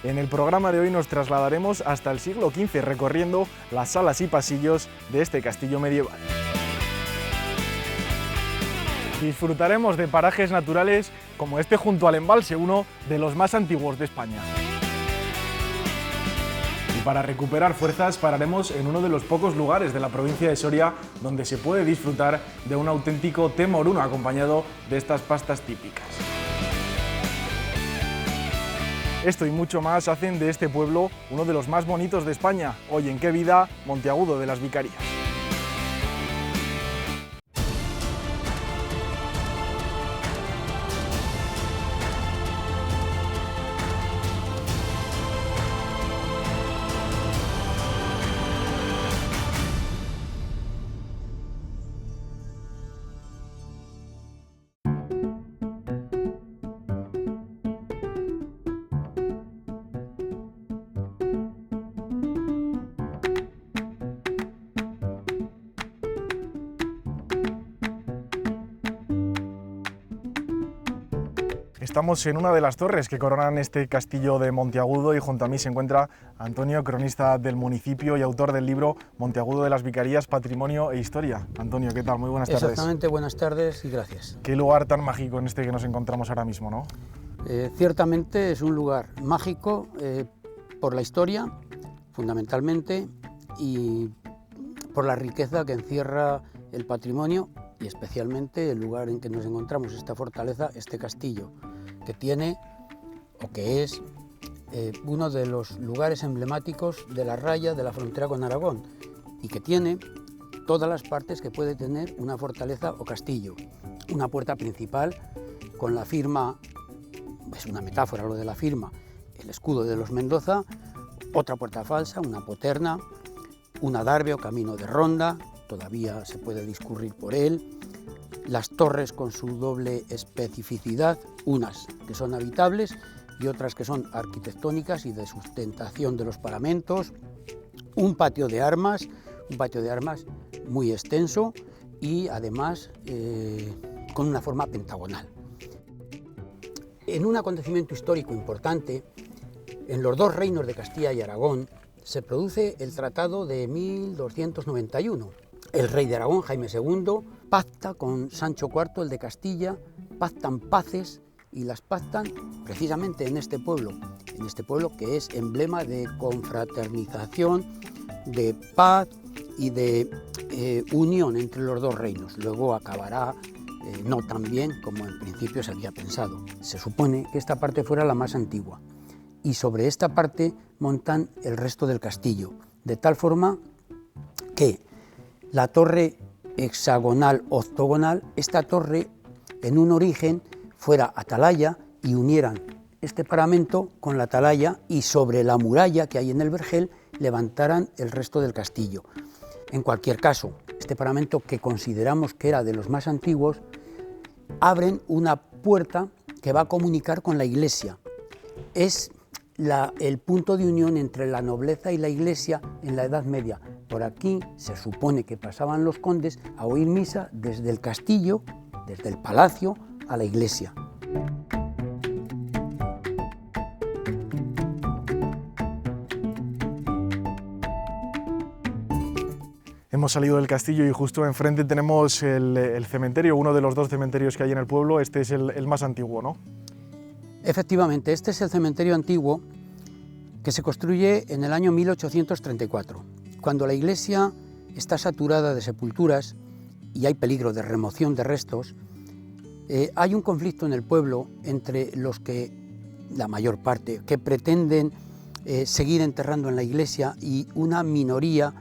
En el programa de hoy nos trasladaremos hasta el siglo XV recorriendo las salas y pasillos de este castillo medieval. Disfrutaremos de parajes naturales como este junto al embalse, uno de los más antiguos de España. Y para recuperar fuerzas pararemos en uno de los pocos lugares de la provincia de Soria donde se puede disfrutar de un auténtico té moruno acompañado de estas pastas típicas. Esto y mucho más hacen de este pueblo uno de los más bonitos de España. Hoy en Qué Vida, Monteagudo de las Vicarías. Estamos en una de las torres que coronan este castillo de Monteagudo y junto a mí se encuentra Antonio, cronista del municipio y autor del libro Monteagudo de las Vicarías, Patrimonio e Historia. Antonio, ¿qué tal? Muy buenas tardes. Exactamente, buenas tardes y gracias. Qué lugar tan mágico en este que nos encontramos ahora mismo, ¿no? Ciertamente es un lugar mágico por la historia, fundamentalmente, y por la riqueza que encierra el patrimonio y especialmente el lugar en que nos encontramos, esta fortaleza, este castillo, que tiene, o que es, uno de los lugares emblemáticos de la raya de la frontera con Aragón y que tiene todas las partes que puede tener una fortaleza o castillo. Una puerta principal con la firma, es una metáfora lo de la firma, el escudo de los Mendoza, otra puerta falsa, una poterna, un adarve o camino de ronda, todavía se puede discurrir por él, las torres con su doble especificidad, unas que son habitables y otras que son arquitectónicas y de sustentación de los paramentos, un patio de armas muy extenso y además con una forma pentagonal. En un acontecimiento histórico importante, en los dos reinos de Castilla y Aragón, se produce el Tratado de 1291. El rey de Aragón, Jaime II, pacta con Sancho IV, el de Castilla, pactan paces y las pactan precisamente en este pueblo que es emblema de confraternización, de paz y de unión entre los dos reinos. Luego acabará no tan bien como en principio se había pensado. Se supone que esta parte fuera la más antigua y sobre esta parte montan el resto del castillo, de tal forma que la torre hexagonal octogonal, esta torre en un origen fuera atalaya y unieran este paramento con la atalaya y sobre la muralla que hay en el vergel levantaran el resto del castillo. En cualquier caso, este paramento, que consideramos que era de los más antiguos, abren una puerta que va a comunicar con la iglesia. Es el punto de unión entre la nobleza y la iglesia en la Edad Media. Por aquí se supone que pasaban los condes a oír misa desde el castillo, desde el palacio, a la iglesia. Hemos salido del castillo y justo enfrente tenemos el cementerio, uno de los dos cementerios que hay en el pueblo. Este es el más antiguo, ¿no? Efectivamente, este es el cementerio antiguo que se construye en el año 1834, cuando la iglesia está saturada de sepulturas y hay peligro de remoción de restos. Hay un conflicto en el pueblo entre los que, la mayor parte, que pretenden seguir enterrando en la iglesia y una minoría,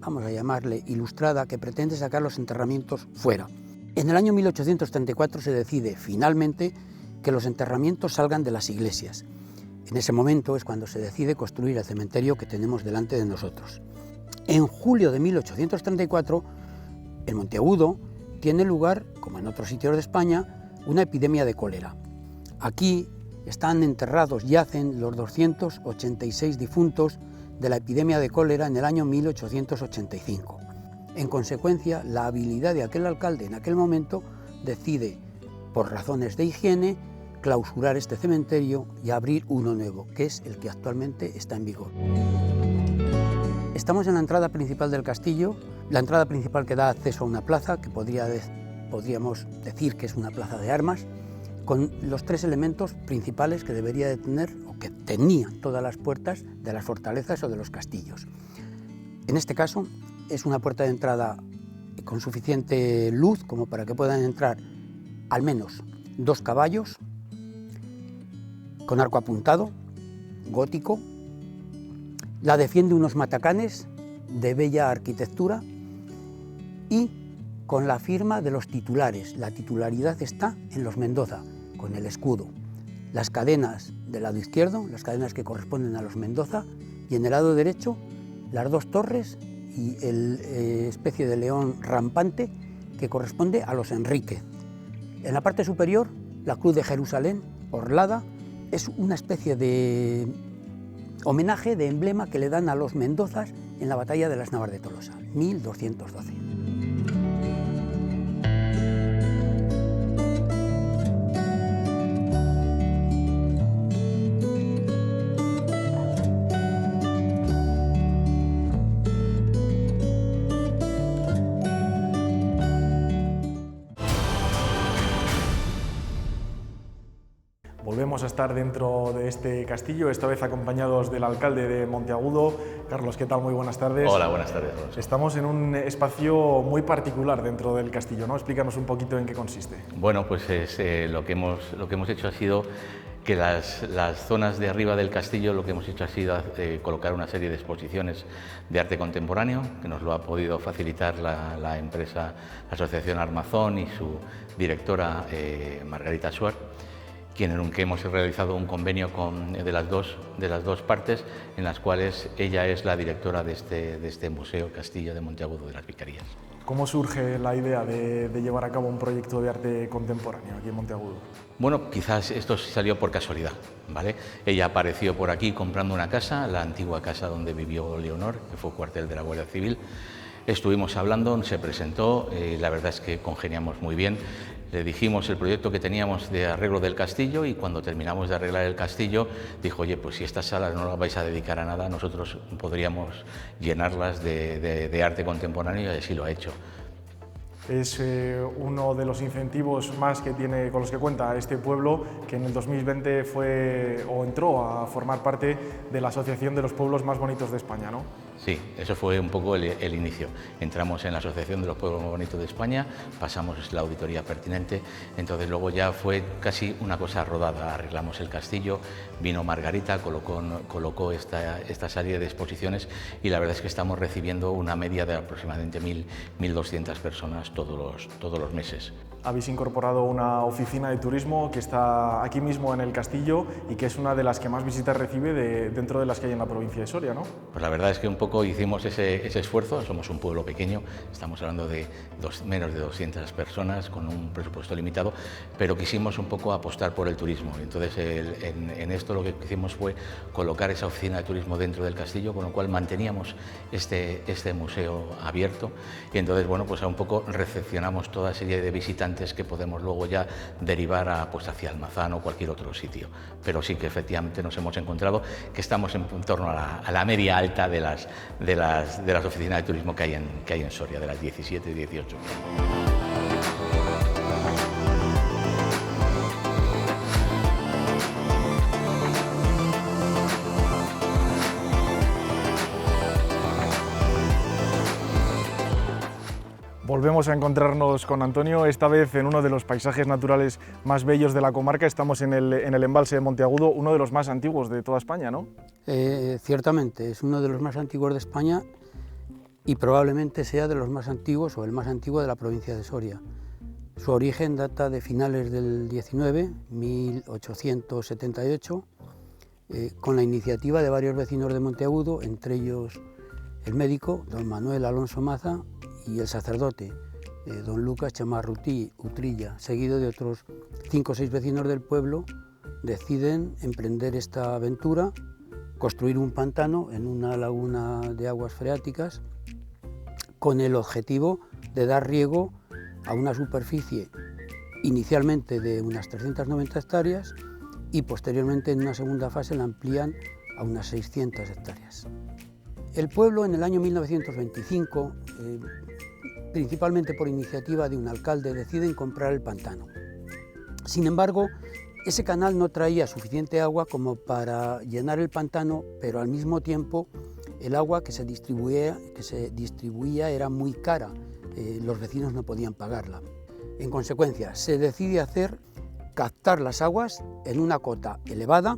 vamos a llamarle ilustrada, que pretende sacar los enterramientos fuera. En el año 1834 se decide finalmente que los enterramientos salgan de las iglesias. En ese momento es cuando se decide construir el cementerio que tenemos delante de nosotros. En julio de 1834, en Monteagudo, tiene lugar, como en otros sitios de España, una epidemia de cólera. Aquí están enterrados, yacen los 286 difuntos de la epidemia de cólera en el año 1885. En consecuencia, la habilidad de aquel alcalde en aquel momento decide, por razones de higiene, clausurar este cementerio y abrir uno nuevo, que es el que actualmente está en vigor. Estamos en la entrada principal del castillo, la entrada principal que da acceso a una plaza, que podríamos decir que es una plaza de armas, con los tres elementos principales que debería de tener, o que tenían todas las puertas de las fortalezas o de los castillos. En este caso, es una puerta de entrada con suficiente luz como para que puedan entrar al menos 2 caballos, con arco apuntado, gótico. La defiende unos matacanes de bella arquitectura y con la firma de los titulares. La titularidad está en los Mendoza, con el escudo. Las cadenas del lado izquierdo, las cadenas que corresponden a los Mendoza, y en el lado derecho las 2 torres y el especie de león rampante que corresponde a los Enríquez. En la parte superior, la Cruz de Jerusalén, orlada, es una especie de homenaje, de emblema que le dan a los Mendozas en la batalla de las Navas de Tolosa, 1212. Volvemos a estar dentro de este castillo, esta vez acompañados del alcalde de Monteagudo. Carlos, ¿qué tal? Muy buenas tardes. Hola, buenas tardes. Estamos en un espacio muy particular dentro del castillo, ¿no? Explícanos un poquito en qué consiste. Bueno, pues lo que hemos hecho ha sido que las zonas de arriba del castillo, lo que hemos hecho ha sido colocar una serie de exposiciones de arte contemporáneo, que nos lo ha podido facilitar la empresa Asociación Armazón y su directora Margarita Suar, en que hemos realizado un convenio de las dos partes, en las cuales ella es la directora de este Museo Castillo de Monteagudo de las Vicarías. ¿Cómo surge la idea de llevar a cabo un proyecto de arte contemporáneo aquí en Monteagudo? Bueno, quizás esto salió por casualidad, ¿vale? Ella apareció por aquí comprando una casa, la antigua casa donde vivió Leonor, que fue cuartel de la Guardia Civil. Estuvimos hablando, se presentó, la verdad es que congeniamos muy bien. Le dijimos el proyecto que teníamos de arreglo del castillo y cuando terminamos de arreglar el castillo dijo, oye, pues si estas salas no las vais a dedicar a nada, nosotros podríamos llenarlas de arte contemporáneo, y así lo ha hecho. Es uno de los incentivos más que tiene, con los que cuenta este pueblo, que en el 2020 entró a formar parte de la Asociación de los Pueblos Más Bonitos de España, ¿no? Sí, eso fue un poco el inicio. Entramos en la Asociación de los Pueblos Más Bonitos de España, pasamos la auditoría pertinente, entonces luego ya fue casi una cosa rodada. Arreglamos el castillo, vino Margarita, colocó esta serie de exposiciones y la verdad es que estamos recibiendo una media de aproximadamente 1.200 personas todos los meses. Habéis incorporado una oficina de turismo que está aquí mismo en el castillo y que es una de las que más visitas recibe dentro de las que hay en la provincia de Soria, ¿no? Pues la verdad es que un poco hicimos ese esfuerzo. Somos un pueblo pequeño, estamos hablando de menos de 200 personas con un presupuesto limitado, pero quisimos un poco apostar por el turismo. Entonces en esto lo que hicimos fue colocar esa oficina de turismo dentro del castillo, con lo cual manteníamos este museo abierto y entonces bueno, pues un poco recepcionamos toda serie de visitantes que podemos luego ya derivar hacia Almazán o cualquier otro sitio. Pero sí que efectivamente nos hemos encontrado que estamos en torno a la media alta de las oficinas de turismo que hay en Soria, de las 17 y 18. Volvemos a encontrarnos con Antonio, esta vez en uno de los paisajes naturales más bellos de la comarca. Estamos en el embalse de Monteagudo, uno de los más antiguos de toda España, ¿no? Ciertamente, es uno de los más antiguos de España y probablemente sea de los más antiguos o el más antiguo de la provincia de Soria. Su origen data de finales del 19, 1878, con la iniciativa de varios vecinos de Monteagudo, entre ellos el médico, don Manuel Alonso Maza, y el sacerdote, don Lucas Chamarrutí Utrilla, seguido de otros 5 o 6 vecinos del pueblo, deciden emprender esta aventura, construir un pantano en una laguna de aguas freáticas, con el objetivo de dar riego a una superficie inicialmente de unas 390 hectáreas y posteriormente en una segunda fase la amplían a unas 600 hectáreas. El pueblo en el año 1925, principalmente por iniciativa de un alcalde, deciden comprar el pantano. Sin embargo, ese canal no traía suficiente agua como para llenar el pantano, pero al mismo tiempo el agua que se distribuía era muy cara, los vecinos no podían pagarla. En consecuencia, se decide captar las aguas en una cota elevada,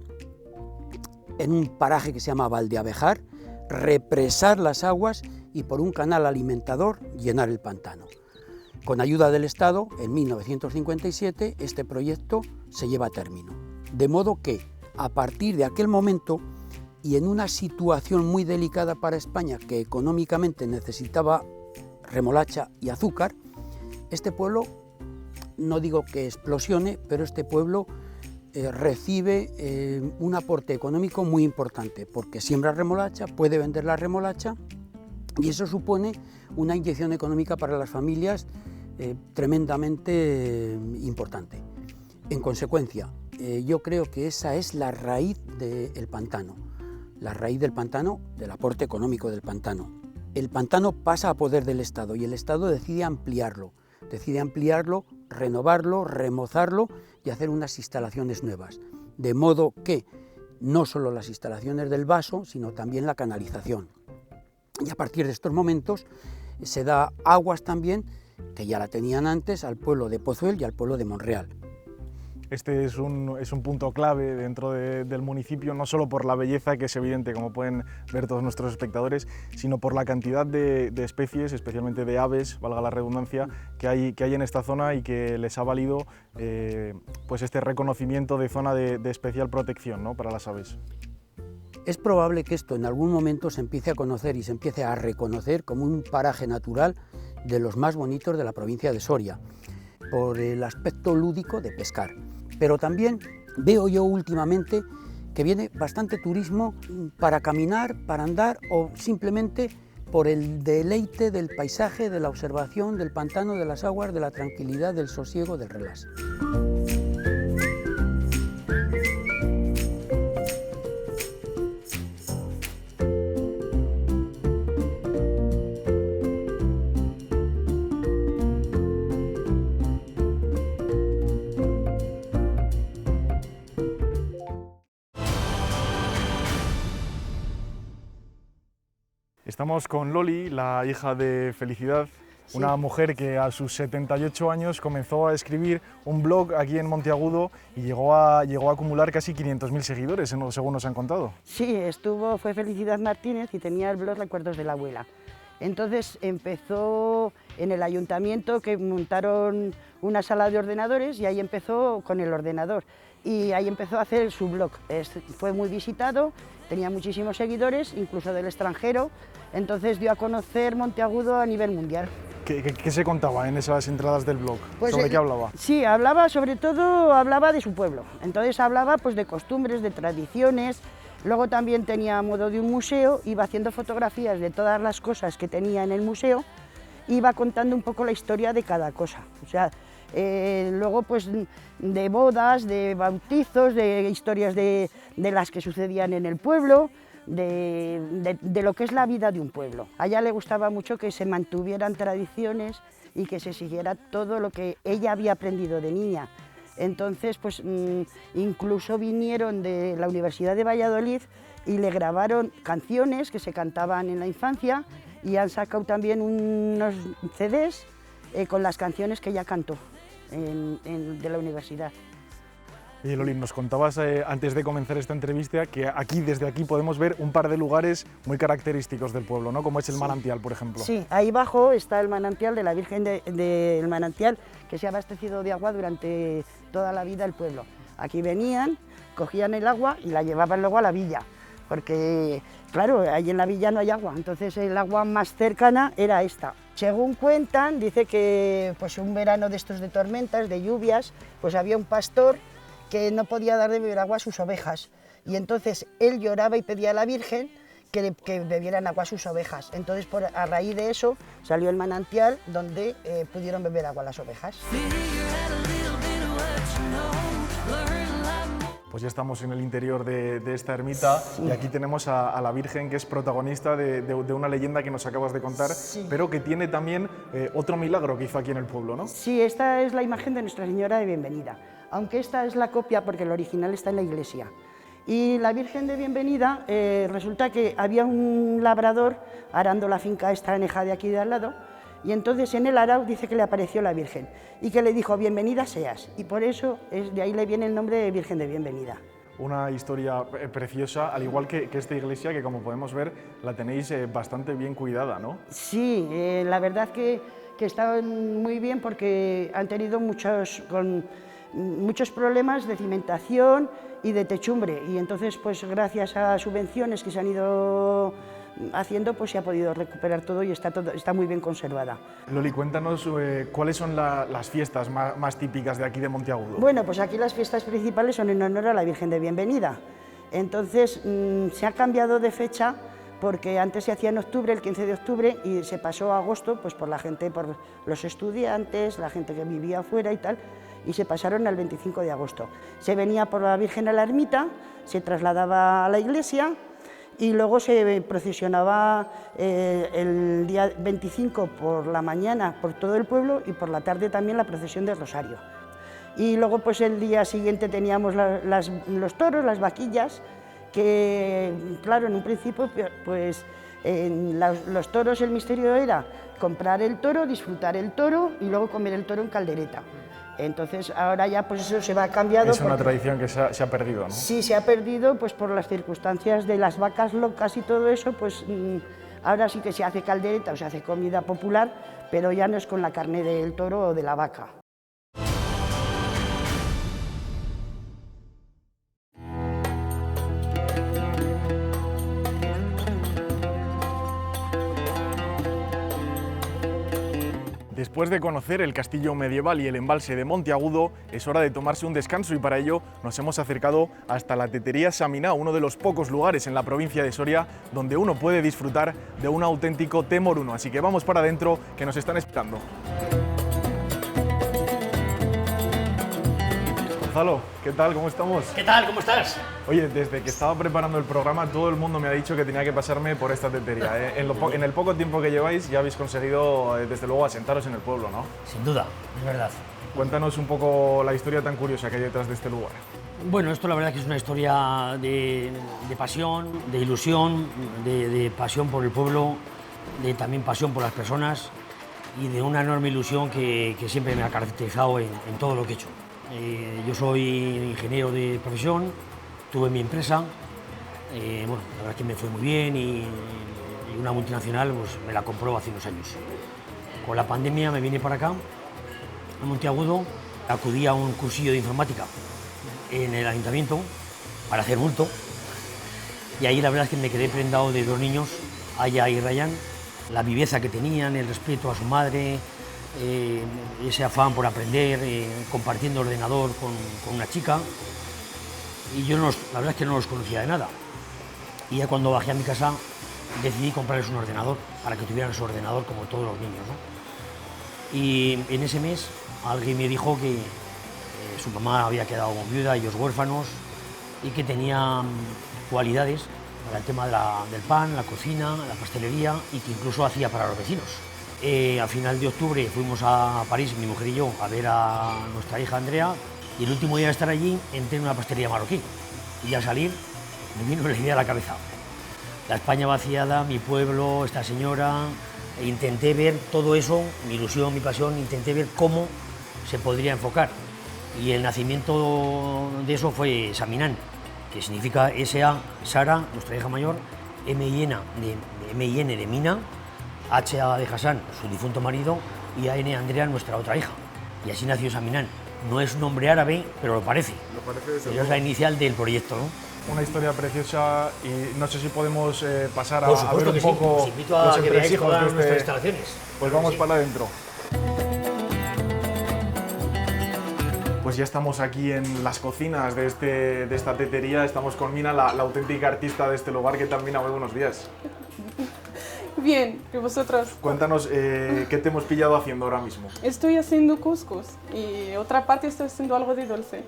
en un paraje que se llama Valdeabejar, represar las aguas y por un canal alimentador llenar el pantano. Con ayuda del Estado, en 1957, este proyecto se lleva a término. De modo que, a partir de aquel momento, y en una situación muy delicada para España, que económicamente necesitaba remolacha y azúcar, este pueblo, no digo que explosione, pero este pueblo recibe un aporte económico muy importante, porque siembra remolacha, puede vender la remolacha, y eso supone una inyección económica para las familias tremendamente importante. En consecuencia, yo creo que esa es la raíz del pantano, la raíz del pantano, del aporte económico del pantano. El pantano pasa a poder del Estado y el Estado decide ampliarlo, renovarlo, remozarlo y hacer unas instalaciones nuevas. De modo que no solo las instalaciones del vaso, sino también la canalización. Y a partir de estos momentos se da aguas también, que ya la tenían antes, al pueblo de Pozuel y al pueblo de Monreal. Este es un punto clave dentro del municipio, no solo por la belleza, que es evidente, como pueden ver todos nuestros espectadores, sino por la cantidad de especies, especialmente de aves, valga la redundancia, que hay en esta zona y que les ha valido pues este reconocimiento de zona de especial protección, ¿no?, para las aves. Es probable que esto en algún momento se empiece a conocer y se empiece a reconocer como un paraje natural de los más bonitos de la provincia de Soria, por el aspecto lúdico de pescar. Pero también veo yo últimamente que viene bastante turismo para caminar, para andar o simplemente por el deleite del paisaje, de la observación, del pantano, de las aguas, de la tranquilidad, del sosiego, del relax. Estamos con Loli, la hija de Felicidad, una mujer que a sus 78 años comenzó a escribir un blog aquí en Monteagudo y llegó a acumular casi 500.000 seguidores, según nos han contado. Sí, fue Felicidad Martínez y tenía el blog Recuerdos de la Abuela. Entonces empezó en el ayuntamiento, que montaron una sala de ordenadores, y ahí empezó con el ordenador. Y ahí empezó a hacer su blog. Fue muy visitado, tenía muchísimos seguidores, incluso del extranjero. Entonces dio a conocer Monteagudo a nivel mundial. ¿Qué se contaba en esas entradas del blog? Pues, ¿sobre qué hablaba? Sí, sobre todo hablaba de su pueblo. Entonces hablaba pues de costumbres, de tradiciones. Luego también tenía a modo de un museo, iba haciendo fotografías de todas las cosas que tenía en el museo, iba contando un poco la historia de cada cosa. O sea, luego pues de bodas, de bautizos, de historias de las que sucedían en el pueblo, de lo que es la vida de un pueblo. A ella le gustaba mucho que se mantuvieran tradiciones y que se siguiera todo lo que ella había aprendido de niña. Entonces, pues incluso vinieron de la Universidad de Valladolid y le grabaron canciones que se cantaban en la infancia, y han sacado también unos CDs con las canciones que ella cantó de la universidad. Y Loli, nos contabas antes de comenzar esta entrevista que desde aquí podemos ver un par de lugares muy característicos del pueblo, ¿no?, como es el manantial, por ejemplo. Sí, ahí abajo está el manantial de la Virgen del Manantial, que se ha abastecido de agua durante toda la vida el pueblo. Aquí venían, cogían el agua y la llevaban luego a la villa, porque claro, ahí en la villa no hay agua, entonces el agua más cercana era esta. Según cuentan, dice que pues un verano de estos de tormentas, de lluvias, pues había un pastor que no podía dar de beber agua a sus ovejas, y entonces él lloraba y pedía a la Virgen que bebieran agua a sus ovejas. Entonces a raíz de eso salió el manantial donde pudieron beber agua a las ovejas. Pues ya estamos en el interior de esta ermita y aquí tenemos a la Virgen, que es protagonista de una leyenda que nos acabas de contar, pero que tiene también otro milagro que hizo aquí en el pueblo, ¿no? Sí, esta es la imagen de Nuestra Señora de Bienvenida, aunque esta es la copia porque el original está en la iglesia. Y la Virgen de Bienvenida, resulta que había un labrador arando la finca esta aneja de aquí de al lado, y entonces en el arao dice que le apareció la Virgen y que le dijo bienvenida seas, y por eso de ahí le viene el nombre de Virgen de Bienvenida. Una historia preciosa, al igual que esta iglesia, que como podemos ver la tenéis bastante bien cuidada, ¿no? Sí, la verdad que está muy bien porque han tenido muchos problemas de cimentación y de techumbre, y entonces pues gracias a subvenciones que se han ido haciendo pues se ha podido recuperar todo y está muy bien conservada. Loli, cuéntanos cuáles son las fiestas más típicas de aquí de Monteagudo. Bueno, pues aquí las fiestas principales son en honor a la Virgen de Bienvenida. Entonces se ha cambiado de fecha porque antes se hacía en octubre, el 15 de octubre, y se pasó a agosto pues por la gente, por los estudiantes, la gente que vivía afuera y tal, y se pasaron al 25 de agosto. Se venía por la Virgen a la ermita, se trasladaba a la iglesia y luego se procesionaba el día 25 por la mañana por todo el pueblo y por la tarde también la procesión del Rosario. Y luego pues el día siguiente teníamos los toros, las vaquillas, que claro, en un principio pues los toros, el misterio era comprar el toro, disfrutar el toro y luego comer el toro en caldereta. Entonces ahora ya pues eso se va cambiando. Es una tradición que se ha perdido, ¿no? Sí, se ha perdido pues por las circunstancias de las vacas locas y todo eso, pues ahora sí que se hace caldereta o se hace comida popular, pero ya no es con la carne del toro o de la vaca. Después de conocer el castillo medieval y el embalse de Monteagudo, es hora de tomarse un descanso y para ello nos hemos acercado hasta la tetería Saminá, uno de los pocos lugares en la provincia de Soria donde uno puede disfrutar de un auténtico té moruno. Así que vamos para adentro, que nos están esperando. Gonzalo, ¿qué tal? ¿Cómo estamos? ¿Qué tal? ¿Cómo estás? Oye, desde que estaba preparando el programa, todo el mundo me ha dicho que tenía que pasarme por esta tetería. En el poco tiempo que lleváis ya habéis conseguido, desde luego, asentaros en el pueblo, ¿no? Sin duda, es verdad. Cuéntanos un poco la historia tan curiosa que hay detrás de este lugar. Bueno, esto la verdad que es una historia de pasión, de ilusión, de pasión por el pueblo, de también pasión por las personas y de una enorme ilusión que siempre me ha caracterizado en todo lo que he hecho. Yo soy ingeniero de profesión, tuve mi empresa, bueno, la verdad es que me fue muy bien y una multinacional pues, me la compró hace unos años. Con la pandemia me vine para acá, a Monteagudo, acudí a un cursillo de informática en el ayuntamiento para hacer bulto y ahí la verdad es que me quedé prendado de dos niños, Aya y Ryan, la viveza que tenían, el respeto a su madre, ese afán por aprender, compartiendo ordenador con una chica, y yo la verdad es que no los conocía de nada. Y ya cuando bajé a mi casa decidí comprarles un ordenador para que tuvieran su ordenador como todos los niños, ¿no? Y en ese mes alguien me dijo que su mamá había quedado viuda, ellos huérfanos, y que tenían cualidades para el tema del pan, la cocina, la pastelería, y que incluso hacía para los vecinos. A final de octubre fuimos a París, mi mujer y yo, a ver a nuestra hija Andrea, y el último día de estar allí entré en una pastelería marroquí. Y al salir me vino la idea a la cabeza. La España vaciada, mi pueblo, esta señora, e intenté ver todo eso, mi ilusión, mi pasión, intenté ver cómo se podría enfocar. Y el nacimiento de eso fue Saminán, que significa S.A. Sara, nuestra hija mayor, M.I.N. de Mina, H.A. de Hassan, su difunto marido, y A.N. Andrea, nuestra otra hija. Y así nació Saminán. No es un nombre árabe, pero lo parece. Pero es la inicial del proyecto, ¿no? Una historia preciosa y no sé si podemos pasar a ver un que poco sí. Os invito a los que veáis entresijos todas de nuestras instalaciones. Pues vamos para adentro. Pues ya estamos aquí en las cocinas de esta tetería. Estamos con Mina, la auténtica artista de este lugar. ¿Qué tal, Mina? Muy buenos días. Bien, ¿y vosotros? Cuéntanos, ¿qué te hemos pillado haciendo ahora mismo? Estoy haciendo cuscús y otra parte estoy haciendo algo de dulce.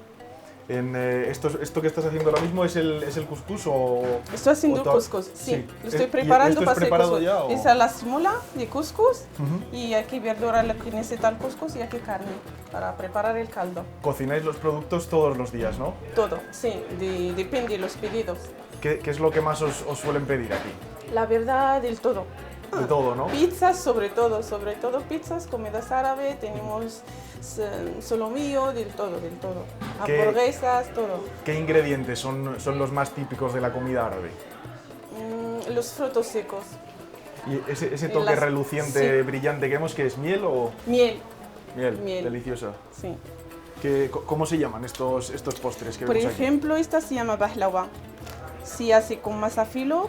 ¿Esto que estás haciendo ahora mismo es el cuscús o...? Estoy haciendo cuscús, sí. Lo estoy preparando ¿Esto para es hacer preparado cuscús. ya? O? Esa es la simula de cuscús y aquí verdura la que necesita el cuscús y aquí carne para preparar el caldo. Cocináis los productos todos los días, ¿no? Todo, sí, depende de los pedidos. ¿Qué es lo que más os suelen pedir aquí? La verdad, del todo. De todo, ¿no? Pizzas, sobre todo pizzas, comidas árabes, tenemos solomillo, del todo. Hamburguesas, todo. ¿Qué ingredientes son los más típicos de la comida árabe? Los frutos secos. ¿Y ese toque reluciente, brillante que vemos, que es miel o...? Miel. Miel, deliciosa. Sí. ¿Cómo se llaman estos postres que Por vemos aquí? ejemplo, esta se llama baklava. Se hace con masa filo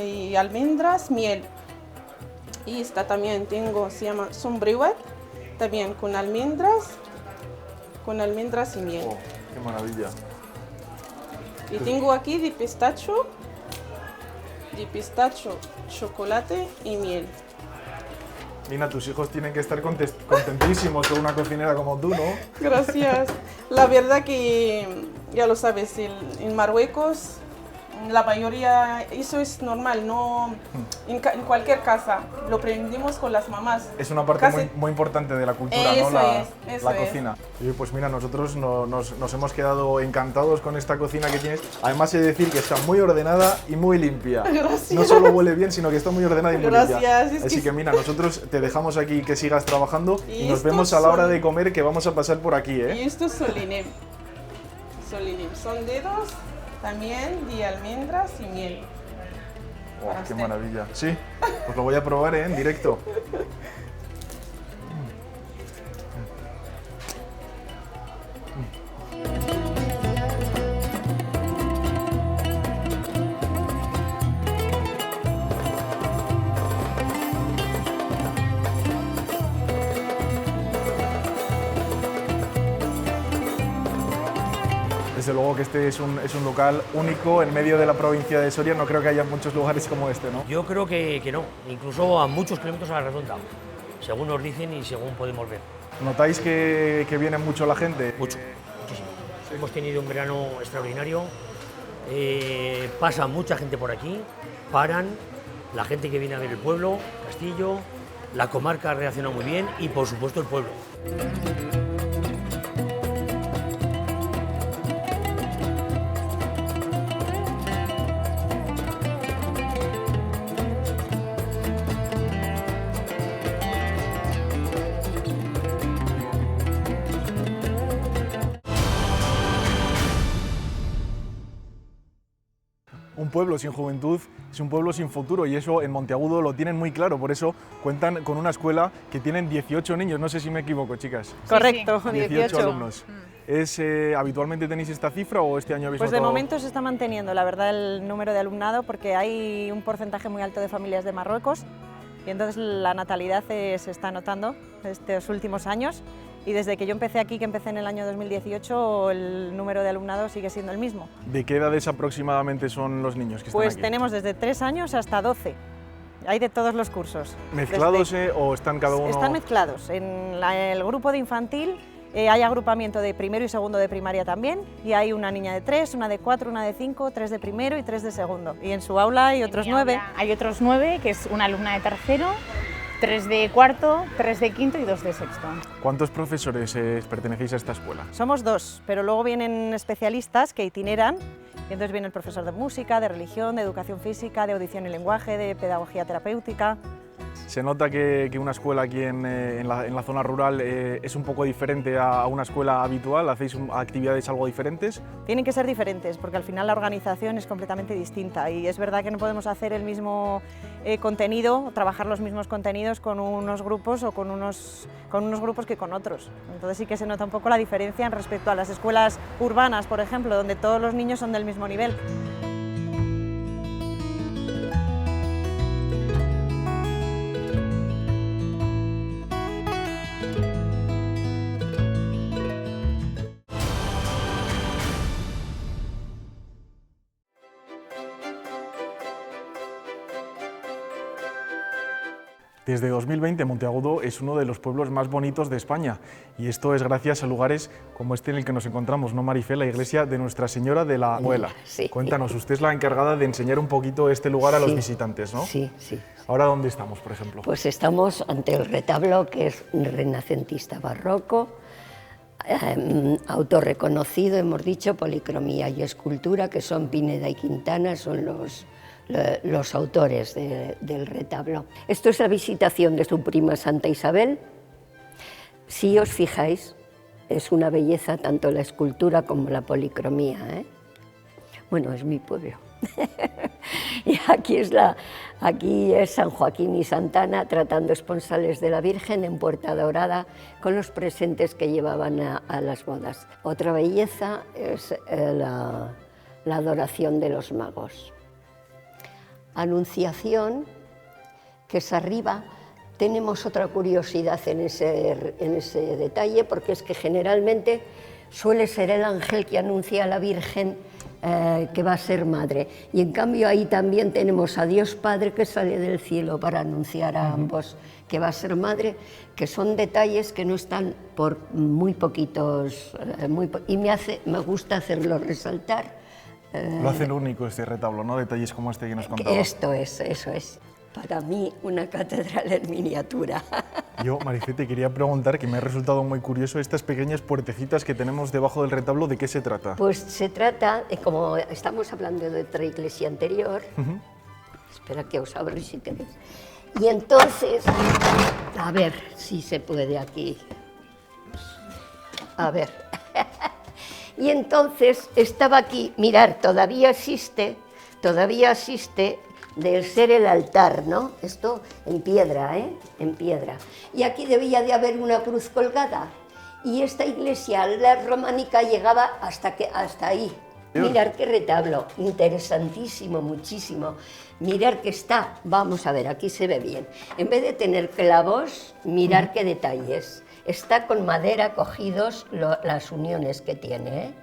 y almendras, miel. Y esta también se llama sombriwet, también con almendras y miel. Oh, ¡qué maravilla! Y tengo aquí de pistacho, chocolate y miel. Nina, tus hijos tienen que estar contentísimos con una cocinera como tú, ¿no? Gracias. La verdad que, ya lo sabes, en Marruecos la mayoría, eso es normal, no en cualquier casa, lo aprendimos con las mamás. Es una parte muy importante de la cultura, eso ¿no? Eso la cocina. Y pues mira, nosotros nos hemos quedado encantados con esta cocina que tienes. Además, he de decir que está muy ordenada y muy limpia. Gracias. No solo huele bien, sino que está muy ordenada y muy limpia. Es Así que mira, nosotros te dejamos aquí que sigas trabajando y nos estos vemos a la hora de comer, que vamos a pasar por aquí, ¿eh? Y estos solinem. Son dedos también de almendras y miel. Oh, ¡qué maravilla! Sí, pues lo voy a probar, ¿eh? En directo. Desde luego que este es un local único en medio de la provincia de Soria, no creo que haya muchos lugares como este, ¿no? Yo creo que no, incluso a muchos kilómetros a la redonda, según nos dicen y según podemos ver. ¿Notáis que viene mucho la gente? Muchísimo. Hemos tenido un verano extraordinario, pasa mucha gente por aquí, paran, la gente que viene a ver el pueblo, Castillo, la comarca reacciona muy bien y por supuesto el pueblo. Un pueblo sin juventud es un pueblo sin futuro y eso en Monteagudo lo tienen muy claro, por eso cuentan con una escuela que tienen 18 niños, no sé si me equivoco, chicas. Correcto, Sí. 18 alumnos. ¿Habitualmente tenéis esta cifra o este año habéis Pues de notado? momento se está manteniendo, la verdad, el número de alumnado porque hay un porcentaje muy alto de familias de Marruecos y entonces la natalidad se está notando estos últimos años. Y desde que yo empecé aquí, que empecé en el año 2018, el número de alumnado sigue siendo el mismo. ¿De qué edades aproximadamente son los niños que están Pues aquí? tenemos desde 3 años hasta 12. Hay de todos los cursos. ¿Mezclados o están cada uno...? Están mezclados. En el grupo de infantil hay agrupamiento de primero y segundo de primaria también, y hay una niña de 3, una de 4, una de 5, 3 de primero y 3 de segundo. Y en su aula hay otros 9. Hay otros 9, que es una alumna de tercero, 3 de cuarto, 3 de quinto y 2 de sexto. ¿Cuántos profesores pertenecéis a esta escuela? Somos 2, pero luego vienen especialistas que itineran, y entonces viene el profesor de música, de religión, de educación física, de audición y lenguaje, de pedagogía terapéutica. Se nota que una escuela aquí en la zona rural es un poco diferente a una escuela habitual, hacéis actividades algo diferentes. Tienen que ser diferentes porque al final la organización es completamente distinta y es verdad que no podemos hacer el mismo contenido, trabajar los mismos contenidos con unos grupos o con unos grupos que con otros. Entonces sí que se nota un poco la diferencia en respecto a las escuelas urbanas, por ejemplo, donde todos los niños son del mismo nivel. Desde 2020 Monteagudo es uno de los pueblos más bonitos de España y esto es gracias a lugares como este en el que nos encontramos, ¿no, Marifé? La iglesia de Nuestra Señora de la Muela. Sí. Cuéntanos, usted es la encargada de enseñar un poquito este lugar a los visitantes, ¿no? Sí, sí. Ahora, ¿dónde estamos, por ejemplo? Pues estamos ante el retablo, que es renacentista barroco, autor reconocido, hemos dicho, policromía y escultura, que son Pineda y Quintana, son los autores del retablo. Esto es la visitación de su prima Santa Isabel. Si os fijáis, es una belleza tanto la escultura como la policromía, ¿eh? Bueno, es mi pueblo. Y aquí es San Joaquín y Santana tratando esponsales de la Virgen en Puerta Dorada con los presentes que llevaban a las bodas. Otra belleza es la adoración de los magos. Anunciación, que es arriba. Tenemos otra curiosidad en ese detalle, porque es que generalmente suele ser el ángel que anuncia a la Virgen que va a ser madre, y en cambio ahí también tenemos a Dios Padre que sale del cielo para anunciar a ambos que va a ser madre, que son detalles que no están por muy poquitos, y me gusta hacerlo resaltar. Lo hace el único este retablo, ¿no? Detalles como este que nos contaba. Eso es. Para mí, una catedral en miniatura. Yo, Marifé, te quería preguntar, que me ha resultado muy curioso, estas pequeñas puertecitas que tenemos debajo del retablo, ¿de qué se trata? Pues se trata, como estamos hablando de otra iglesia anterior, espera que os abro si queréis, y entonces, a ver si se puede aquí, a ver, y entonces estaba aquí, mirar, todavía existe de ser el altar, ¿no? Esto en piedra, ¿eh? En piedra. Y aquí debía de haber una cruz colgada. Y esta iglesia, la románica, llegaba hasta ahí. Mirar qué retablo, interesantísimo, muchísimo. Mirar que está, vamos a ver, aquí se ve bien. En vez de tener clavos, mirar qué detalles. Está con madera cogidos las uniones que tiene, ¿eh?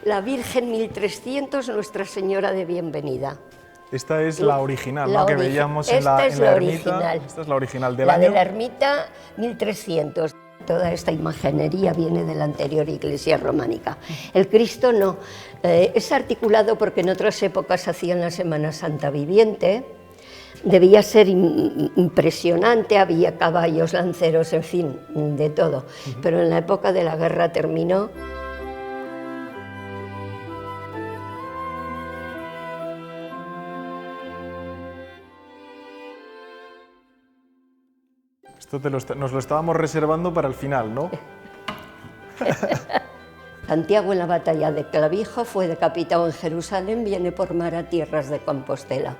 La Virgen 1300, Nuestra Señora de Bienvenida. Esta es la original, ¿no? Que veíamos en la ermita. Original. Esta es la original del la año. La de la ermita 1300. Toda esta imaginería viene de la anterior iglesia románica. El Cristo no. Es articulado porque en otras épocas hacían la Semana Santa viviente. Debía ser impresionante, había caballos, lanceros, en fin, de todo. Pero en la época de la guerra terminó. Esto nos lo estábamos reservando para el final, ¿no? Santiago en la batalla de Clavijo fue decapitado en Jerusalén, viene por mar a tierras de Compostela.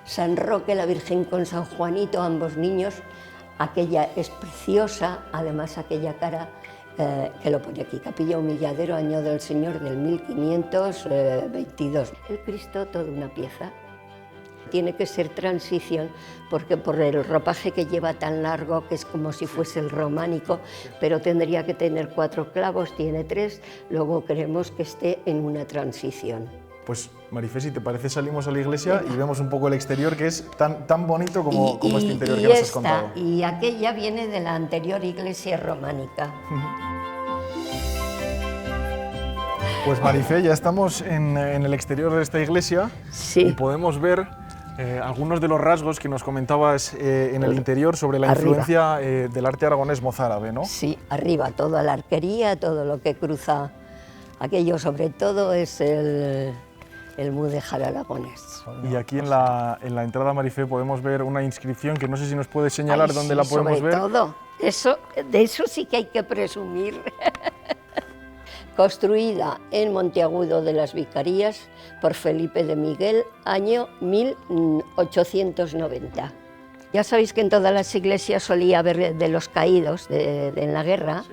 San Roque, la Virgen con San Juanito, ambos niños, aquella es preciosa, además aquella cara que lo pone aquí, Capilla Humilladero, año del Señor del 1522. El Cristo, toda una pieza. Tiene que ser transición, porque por el ropaje que lleva tan largo, que es como si fuese el románico, pero tendría que tener 4 clavos, tiene 3, luego queremos que esté en una transición. Pues, Marifé, si te parece, salimos a la iglesia y vemos un poco el exterior, que es tan bonito como este interior que nos has contado. Y aquella viene de la anterior iglesia románica. Pues, Marifé, ya estamos en el exterior de esta iglesia y podemos ver algunos de los rasgos que nos comentabas en el interior sobre la influencia del arte aragonés mozárabe, ¿no? Sí, arriba, toda la arquería, todo lo que cruza aquello, sobre todo es el mudéjar aragonés. Y aquí en la entrada, Marifé, podemos ver una inscripción que no sé si nos puedes señalar dónde la podemos ver. Sobre todo, de eso sí que hay que presumir. Construida en Monteagudo de las Vicarías por Felipe de Miguel, año 1890. Ya sabéis que en todas las iglesias solía haber de los caídos en la guerra.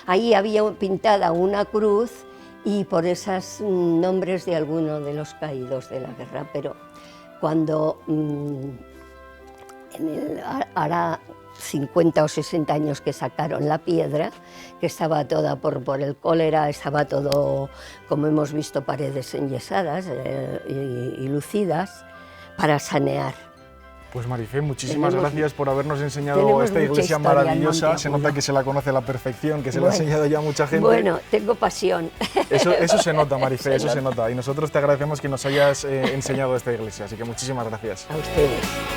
Ahí había pintada una cruz y por esos nombres de alguno de los caídos de la guerra. Pero cuando hará 50 o 60 años que sacaron la piedra, que estaba toda por el cólera, estaba todo, como hemos visto, paredes enyesadas y lucidas, para sanear. Pues Marifé, muchísimas Tenemos- gracias por habernos enseñado tenemos esta mucha iglesia historia en maravillosa. Se nota Monteagudo. que se la conoce a la perfección, que se la ha Bueno. enseñado ya a mucha gente. Bueno, tengo pasión. Eso se nota, Marifé, Se eso se nota. nota. Y nosotros te agradecemos que nos hayas enseñado esta iglesia, así que muchísimas gracias. A ustedes.